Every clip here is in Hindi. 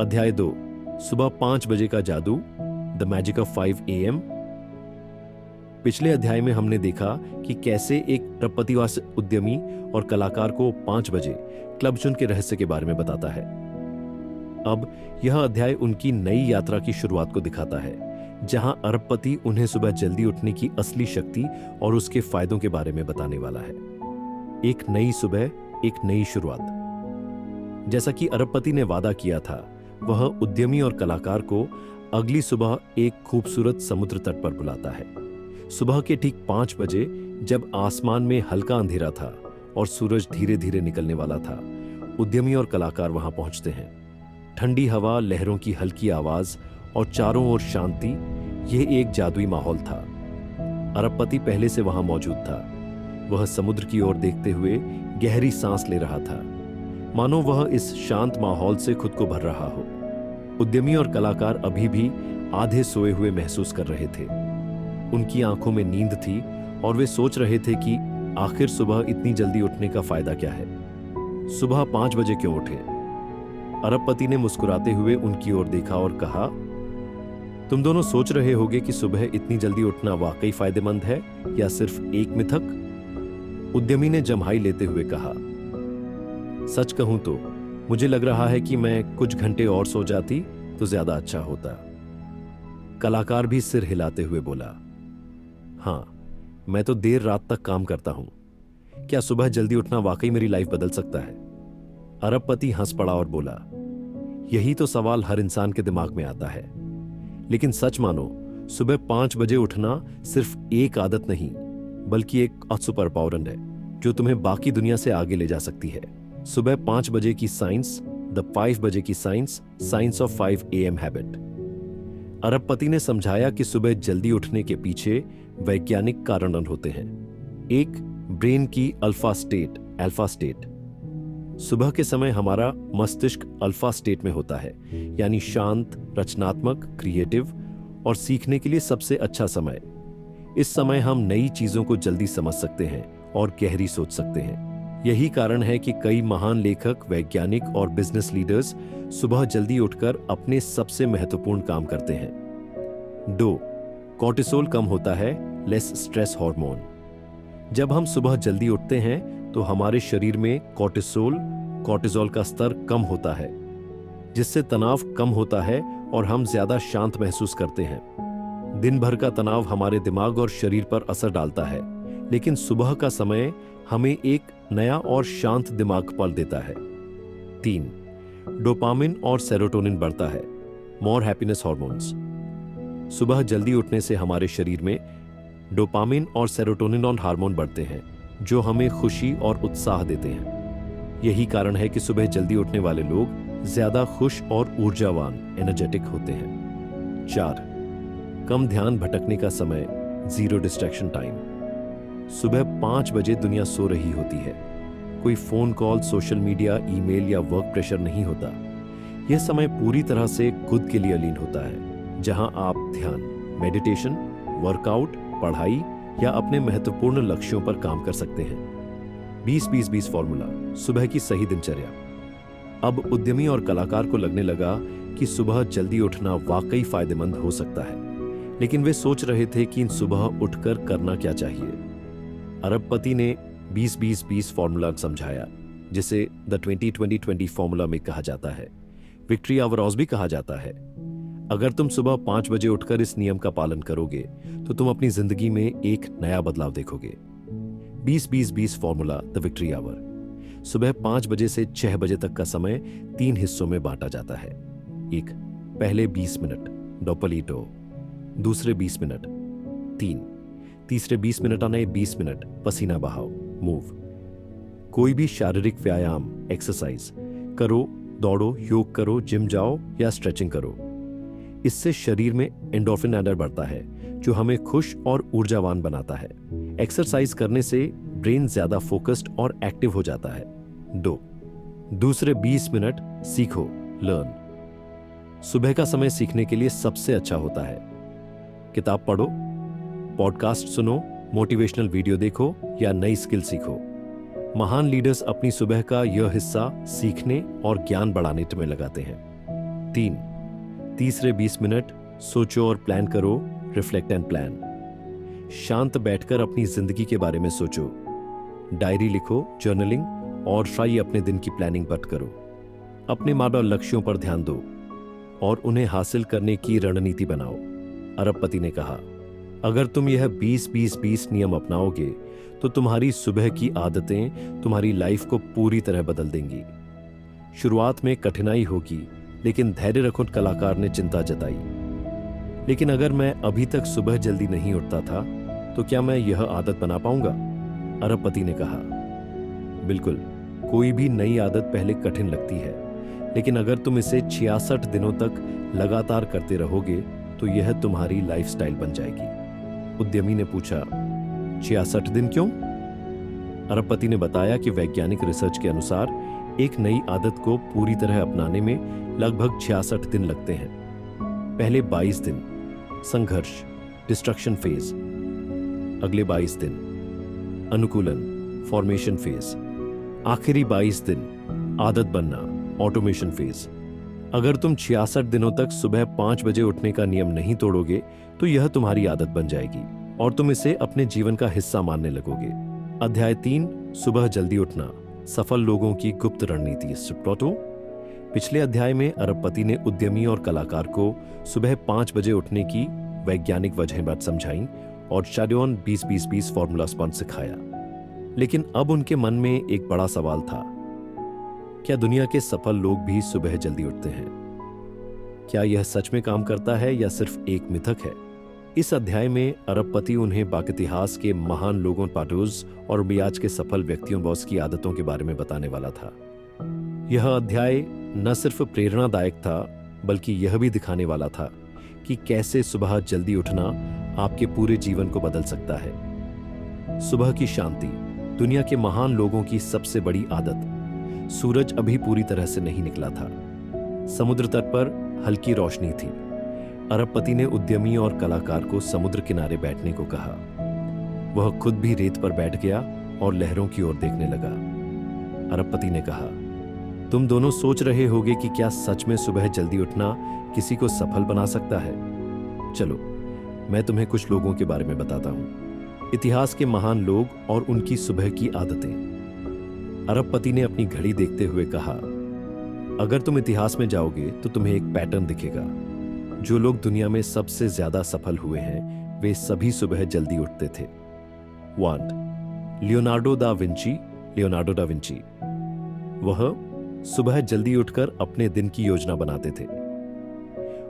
अध्याय 2, सुबह 5 बजे का जादू, द मैजिक ऑफ 5 AM। पिछले अध्याय में हमने देखा कि कैसे एक अरबपतिवासी उद्यमी और कलाकार को 5 बजे क्लब चुन के रहस्य के बारे में बताता है। अब यह अध्याय उनकी नई यात्रा की शुरुआत को दिखाता है, जहां अरबपति उन्हें सुबह जल्दी उठने की असली शक्ति और उसके फायदों के बारे में बताने वाला है। एक नई सुबह, एक नई शुरुआत। जैसा कि अरबपति ने वादा किया था, वह उद्यमी और कलाकार को अगली सुबह एक खूबसूरत समुद्र तट पर बुलाता है। सुबह के ठीक 5 बजे, जब आसमान में हल्का अंधेरा था और सूरज धीरे धीरे निकलने वाला था, उद्यमी और कलाकार वहां पहुंचते हैं। ठंडी हवा, लहरों की हल्की आवाज और चारों ओर शांति, यह एक जादुई माहौल था। अरबपति पहले से वहां मौजूद था। वह समुद्र की ओर देखते हुए गहरी सांस ले रहा था, मानो वह इस शांत माहौल से खुद को भर रहा हो। उद्यमी और कलाकार अभी भी आधे सोए हुए महसूस कर रहे थे। उनकी आंखों में नींद थी और वे सोच रहे थे कि आखिर सुबह इतनी जल्दी उठने का फायदा क्या है। सुबह 5 बजे क्यों उठे? अरबपति ने मुस्कुराते हुए उनकी ओर देखा और कहा, तुम दोनों सोच रहे होगे कि सुबह इतनी जल्दी उठना वाकई फायदेमंद है या सिर्फ एक मिथक? उद्यमी ने जम्हाई लेते हुए कहा, सच कहूं तो मुझे लग रहा है कि मैं कुछ घंटे और सो जाती तो ज्यादा अच्छा होता। कलाकार भी सिर हिलाते हुए बोला, हां, मैं तो देर रात तक काम करता हूं। क्या सुबह जल्दी उठना वाकई मेरी लाइफ बदल सकता है? अरबपति हंस पड़ा और बोला, यही तो सवाल हर इंसान के दिमाग में आता है। लेकिन सच मानो, सुबह 5 बजे उठना सिर्फ एक आदत नहीं, बल्कि एक सुपर पावर है जो तुम्हें बाकी दुनिया से आगे ले जा सकती है। सुबह 5 बजे की साइंस, द 5 बजे की science, science of 5 AM habit. अरबपति ने समझाया कि सुबह जल्दी उठने के पीछे वैज्ञानिक कारण होते हैं। एक, ब्रेन की अल्फा स्टेट। सुबह के समय हमारा मस्तिष्क अल्फा स्टेट में होता है, यानी शांत, रचनात्मक, क्रिएटिव और सीखने के लिए सबसे अच्छा समय। इस समय हम नई चीजों को जल्दी समझ सकते हैं और गहरी सोच सकते हैं। यही कारण है कि कई महान लेखक, वैज्ञानिक और बिजनेस लीडर्स सुबह जल्दी उठकर अपने सबसे महत्वपूर्ण काम करते हैं। 2, कॉर्टिसोल कम होता है, लेस स्ट्रेस हार्मोन। जब हम सुबह जल्दी उठते हैं तो हमारे शरीर में कॉर्टिसोल का स्तर कम होता है, जिससे तनाव कम होता है और हम ज्यादा शांत महसूस करते हैं। दिन भर का तनाव हमारे दिमाग और शरीर पर असर डालता है, लेकिन सुबह का समय हमें एक नया और शांत दिमाग पल देता है। 3, डोपामिन और सेरोटोनिन बढ़ता है, मोर हैप्पीनेस हॉर्मोन्स। सुबह जल्दी उठने से हमारे शरीर में डोपामिन और सेरोटोनिन हार्मोन बढ़ते हैं, जो हमें खुशी और उत्साह देते हैं। यही कारण है कि सुबह जल्दी उठने वाले लोग ज्यादा खुश और ऊर्जावान, एनर्जेटिक होते हैं। 4, कम ध्यान भटकने का समय, जीरो डिस्ट्रैक्शन टाइम। सुबह 5 बजे दुनिया सो रही होती है। कोई phone call, social media, email या वर्क प्रेशर नहीं होता। यह समय पूरी तरह से खुद के लिए लीन होता है, जहां आप ध्यान, मेडिटेशन, वर्कआउट, पढ़ाई या अपने महत्वपूर्ण लक्ष्यों पर काम कर सकते हैं। 20-20-20 फॉर्मूला, सुबह की सही दिनचर्या। अब उद्यमी और कलाकार को लगने लगा कि सुबह जल्दी उठना वाकई फायदेमंद हो सकता है, लेकिन वे सोच रहे थे कि इन सुबह उठकर करना क्या चाहिए। अरबपति ने 20-20-20 फॉर्मूला समझाया, जिसे द 20-20-20 फॉर्मूला में कहा जाता है। विक्ट्री आवर भी कहा जाता है। अगर तुम सुबह 5 बजे उठकर इस नियम का पालन करोगे तो तुम अपनी जिंदगी में एक नया बदलाव देखोगे। 20-20-20 फॉर्मूला, द विक्ट्री आवर। सुबह 5 बजे से 6 बजे तक का समय 3 हिस्सों में बांटा जाता है। 1, पहले 20 मिनट, डोपलीटो। दूसरे 20 मिनट, 3। तीसरे 20 मिनट आने 20 मिनट, पसीना बहाओ, मूव। कोई भी शारीरिक व्यायाम, एक्सरसाइज करो, दौड़ो, योग करो, जिम जाओ या स्ट्रेचिंग करो। इससे शरीर में एंडोर्फिन एनर्जी बढ़ता है, जो हमें खुश और ऊर्जावान बनाता है। एक्सरसाइज करने से ब्रेन ज्यादा फोकस्ड और एक्टिव हो जाता है। 2, दूसरे 20 मिनट सीखो, लर्न। सुबह का समय सीखने के लिए सबसे अच्छा होता है। किताब पढ़ो, पॉडकास्ट सुनो, मोटिवेशनल वीडियो देखो या नई स्किल सीखो। महान लीडर्स अपनी सुबह का यह हिस्सा सीखने और ज्ञान बढ़ाने में लगाते हैं। 3. तीसरे 20 मिनट सोचो और प्लान करो, रिफ्लेक्ट एंड प्लान। शांत बैठकर अपनी जिंदगी के बारे में सोचो, डायरी लिखो, जर्नलिंग और ट्राई अपने दिन की प्लानिंग बट करो। अपने मानव लक्ष्यों पर ध्यान दो और उन्हें हासिल करने की रणनीति बनाओ। अरबपति ने कहा, अगर तुम यह 20-20-20 नियम अपनाओगे तो तुम्हारी सुबह की आदतें तुम्हारी लाइफ को पूरी तरह बदल देंगी। शुरुआत में कठिनाई होगी, लेकिन धैर्य रखो, कलाकार ने चिंता जताई। लेकिन अगर मैं अभी तक सुबह जल्दी नहीं उठता था तो क्या मैं यह आदत बना पाऊंगा? अरबपति ने कहा, बिल्कुल। कोई भी नई आदत पहले कठिन लगती है, लेकिन अगर तुम इसे 66 दिनों तक लगातार करते रहोगे तो यह तुम्हारी लाइफस्टाइल बन जाएगी। उद्यमी ने पूछा, 66 दिन क्यों? अरबपति ने बताया कि वैज्ञानिक रिसर्च के अनुसार एक नई आदत को पूरी तरह अपनाने में लगभग 66 दिन लगते हैं। पहले 22 दिन संघर्ष, डिस्ट्रक्शन फेज। अगले 22 दिन अनुकूलन, फॉर्मेशन फेज। आखिरी 22 दिन आदत बनना, ऑटोमेशन फेज। अगर तुम 66 दिनों तक सुबह 5 बजे उठने का नियम नहीं तोड़ोगे तो यह तुम्हारी आदत बन जाएगी और तुम इसे अपने जीवन का हिस्सा मानने लगोगे। अध्याय 3, सुबह जल्दी उठना, सफल लोगों की गुप्त रणनीति। प्रोटो। पिछले अध्याय में अरबपति ने उद्यमी और कलाकार को सुबह 5 बजे उठने की वैज्ञानिक वजहें समझाई और शाडियोन 20-20-20 फॉर्मूला स्पॉन्ज सिखाया। लेकिन अब उनके मन में एक बड़ा सवाल था, क्या दुनिया के सफल लोग भी सुबह जल्दी उठते हैं? क्या यह सच में काम करता है या सिर्फ एक मिथक है? इस अध्याय में अरबपति उन्हें बाकितिहास के महान लोगों, पाटोज और बियाज के सफल व्यक्तियों बॉस की आदतों के बारे में बताने वाला था। यह अध्याय न सिर्फ प्रेरणादायक था, बल्कि यह भी दिखाने वाला था कि कैसे सुबह जल्दी उठना आपके पूरे जीवन को बदल सकता है। सुबह की शांति, दुनिया के महान लोगों की सबसे बड़ी आदत। सूरज अभी पूरी तरह से नहीं निकला था। समुद्र तट पर हल्की रोशनी थी। अरबपति ने उद्यमी और कलाकार को समुद्र किनारे बैठने को कहा। वह खुद भी रेत पर बैठ गया और लहरों की ओर देखने लगा। अरबपति ने कहा, तुम दोनों सोच रहे होगे कि क्या सच में सुबह जल्दी उठना किसी को सफल बना सकता है? चलो, मैं तुम्हें कुछ लोगों के बारे में बताता हूं। इतिहास के महान लोग और उनकी सुबह की आदतें। अरबपति ने अपनी घड़ी देखते हुए कहा, अगर तुम इतिहास में जाओगे तो तुम्हें एक पैटर्न दिखेगा। जो लोग दुनिया में सबसे ज्यादा सफल हुए हैं वे सभी सुबह जल्दी उठते थे। 1. Leonardo da Vinci. वह सुबह जल्दी उठकर अपने दिन की योजना बनाते थे।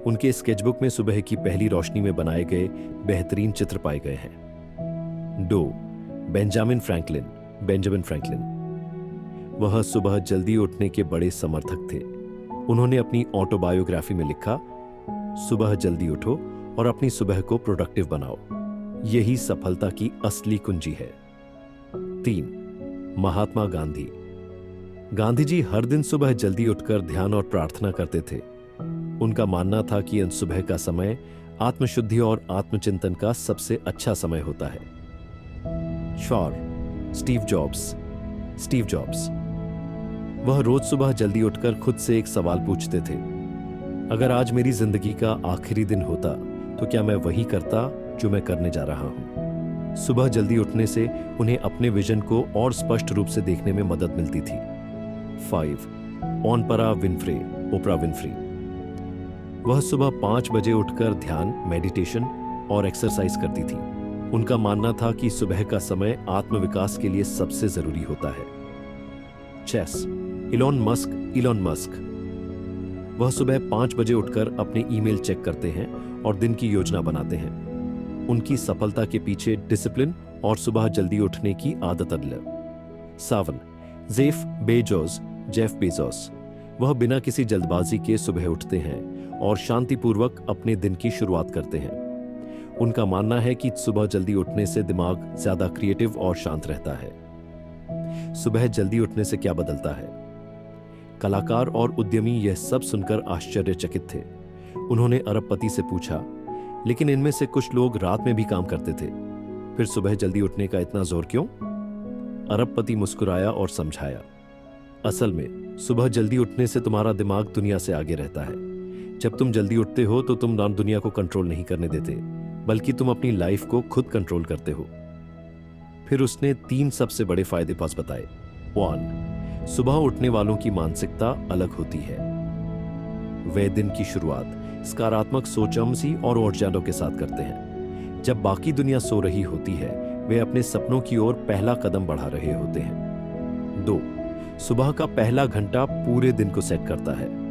उनके स्केचबुक में सुबह की पहली रोशनी में बनाए गए बेहतरीन चित्र पाए गए हैं। 2. Benjamin Franklin. वह सुबह जल्दी उठने के बड़े समर्थक थे। उन्होंने अपनी ऑटोबायोग्राफी में लिखा, सुबह जल्दी उठो और अपनी सुबह को प्रोडक्टिव बनाओ। यही सफलता की असली कुंजी है। 3. महात्मा गांधी जी हर दिन सुबह जल्दी उठकर ध्यान और प्रार्थना करते थे। उनका मानना था कि इन सुबह का समय आत्मशुद्धि और आत्मचिंतन का सबसे अच्छा समय होता है। 4. Steve jobs. वह रोज सुबह जल्दी उठकर खुद से एक सवाल पूछते थे, अगर आज मेरी जिंदगी का आखिरी दिन होता तो क्या मैं वही करता जो मैं करने जा रहा हूं? सुबह जल्दी उठने से उन्हें अपने विजन को और स्पष्ट रूप से देखने में मदद मिलती थी। 5. Oprah Winfrey. वह सुबह 5 बजे उठकर ध्यान, मेडिटेशन और एक्सरसाइज करती थी। उनका मानना था कि सुबह का समय आत्मविकास के लिए सबसे जरूरी होता है। 6. Elon Musk. वह सुबह 5 बजे उठकर अपने ईमेल चेक करते हैं और दिन की योजना बनाते हैं। उनकी सफलता के पीछे डिसिप्लिन और सुबह जल्दी उठने की आदत है। 7. Jeff Bezos. वह बिना किसी जल्दबाजी के सुबह उठते हैं और शांतिपूर्वक अपने दिन की शुरुआत करते हैं। उनका मानना है कि सुबह जल्दी उठने से दिमाग ज्यादा क्रिएटिव और शांत रहता है। सुबह जल्दी उठने से क्या बदलता है? कलाकार और उद्यमी यह सब सुनकर आश्चर्यचकित थे। उन्होंने अरबपति से पूछा, लेकिन इनमें से कुछ लोग रात में भी काम करते थे, फिर सुबह जल्दी उठने का इतना जोर क्यों? अरबपति मुस्कुराया और समझाया, असल में सुबह जल्दी उठने से तुम्हारा दिमाग दुनिया से आगे रहता है। जब तुम जल्दी उठते हो तो तुम ना दुनिया को कंट्रोल नहीं करने देते, बल्कि तुम अपनी लाइफ को खुद कंट्रोल करते हो। फिर उसने 3 सबसे बड़े फायदे पास बताए। 1, सुबह उठने वालों की मानसिकता अलग होती है। वे दिन की शुरुआत सकारात्मक सोचमसी और ऊर्जाओं के साथ करते हैं। जब बाकी दुनिया सो रही होती है, वे अपने सपनों की ओर पहला कदम बढ़ा रहे होते हैं। 2, सुबह का पहला घंटा पूरे दिन को सेट करता है।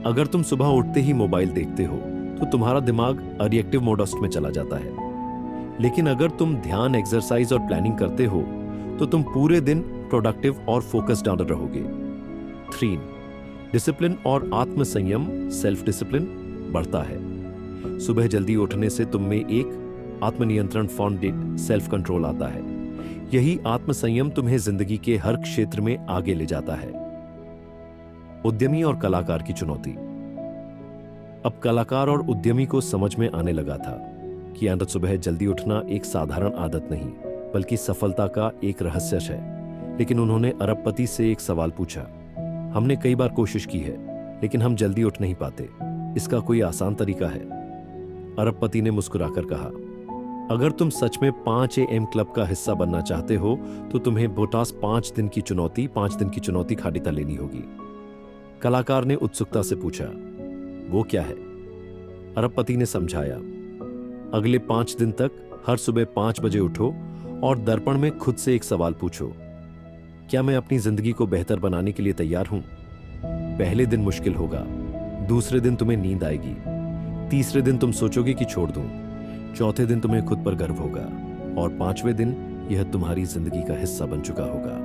अगर तुम सुबह उठते ही मोबाइल देखते हो तो तुम्हारा दिमाग रिएक्टिव मोडस्ट में चला जाता है। लेकिन अगर तुम ध्यान, एक्सरसाइज और प्लानिंग करते हो तो तुम पूरे दिन प्रोडक्टिव और फोकस्ड रहोगे। 3, डिसिप्लिन और आत्मसंयम, सेल्फ डिसिप्लिन बढ़ता है। सुबह जल्दी उठने से तुम में एक आत्मनियंत्रण, फाउंडेड सेल्फ कंट्रोल आता है। यही आत्मसंयम तुम्हें जिंदगी के हर क्षेत्र में आगे ले जाता है। उद्यमी और कलाकार की चुनौती। अब कलाकार और उद्यमी को समझ में आने लगा था कि सुबह जल्दी उठना एक साधारण आदत नहीं, बल्कि सफलता का एक रहस्य है। लेकिन उन्होंने अरबपति से एक सवाल पूछा, हमने कई बार कोशिश की है, लेकिन हम जल्दी उठ नहीं पाते। इसका कोई आसान तरीका है? अरबपति ने मुस्कुराकर कहा, अगर तुम सच में 5 AM क्लब का हिस्सा बनना चाहते हो तो तुम्हें बोटास 5 दिन की चुनौती खाडिता लेनी होगी। कलाकार ने उत्सुकता से पूछा, वो क्या है? अरबपति ने समझाया, अगले 5 दिन तक हर सुबह 5 बजे उठो और दर्पण में खुद से एक सवाल पूछो, क्या मैं अपनी जिंदगी को बेहतर बनाने के लिए तैयार हूं? पहले दिन मुश्किल होगा, दूसरे दिन तुम्हें नींद आएगी, तीसरे दिन तुम सोचोगे कि छोड़ दूं, चौथे दिन तुम्हें खुद पर गर्व होगा और 5वें दिन यह तुम्हारी जिंदगी का हिस्सा बन चुका होगा।